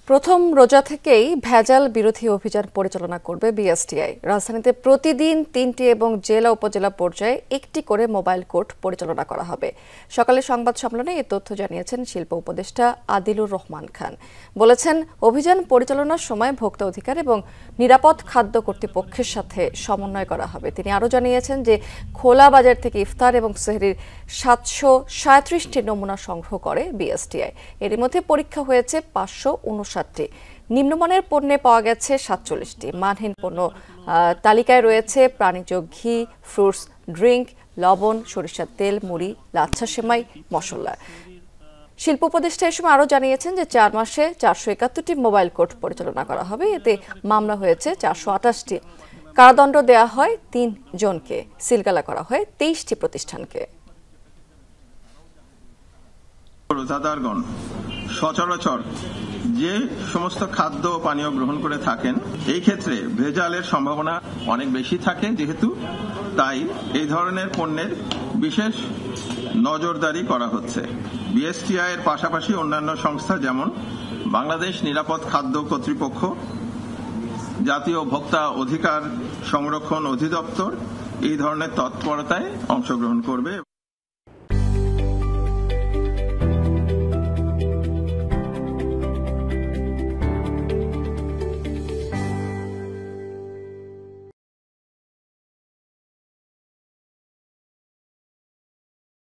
প্রথম রোজা থেকেই ভেজাল বিরোধী অভিযান পরিচালনা করবে বিএসটিআই। রাজধানীতে প্রতিদিন ৩টি এবং জেলা উপজেলা পর্যায়ে একটি করে মোবাইল কোর্ট পরিচালনা করা হবে। সকালে সংবাদ সম্মেলনে এই তথ্য জানিয়েছেন শিল্প উপদেষ্টা আদিলুর রহমান খান। বলেছেন, অভিযান পরিচালনার সময় ভোক্তা অধিকার এবং নিরাপদ খাদ্য কর্তৃপক্ষের সাথে সমন্বয় করা হবে। তিনি আরও জানিয়েছেন যে খোলা বাজার থেকে ইফতার এবং সেহরির ৭৩৭টি নমুনা সংগ্রহ করে বিএসটিআই। এর মধ্যে পরীক্ষা হয়েছে ৫৫৯টি। নিম্নমানের পণ্যে পাওয়া গেছে ৪৭টি। মানহীন পণ্য তালিকায় রয়েছে প্রাণীজ ঘি, ফ্রুটস ড্রিঙ্ক, লবণ, সরিষার তেল, মুড়ি, লাচ্ছা সেমাই, মশলা। শিল্প উপদেষ্টা এ সময় আরও জানিয়েছেন যে ৪ মাসে ৪৭১টি মোবাইল কোর্ট পরিচালনা করা হবে। এতে মামলা হয়েছে ৪২৮টি। কারাদণ্ড দেওয়া হয় ৩ জনকে, সিলগালা করা হয় ২৩টি প্রতিষ্ঠানকে। রোজাদারগণ সচরাচর যে সমস্ত খাদ্য পানীয় গ্রহণ করে থাকেন, এই ক্ষেত্রে ভেজালের সম্ভাবনা অনেক বেশি থাকে, যেহেতু তাই এই ধরনের পণ্যের বিশেষ নজরদারি করা হচ্ছে। বিএসটিআই এর পাশাপাশি অন্যান্য সংস্থা যেমন বাংলাদেশ নিরাপদ খাদ্য কর্তৃপক্ষ, জাতীয় ভোক্তা অধিকার সংরক্ষণ অধিদপ্তর এই ধরনের তৎপরতায় অংশগ্রহণ করবে।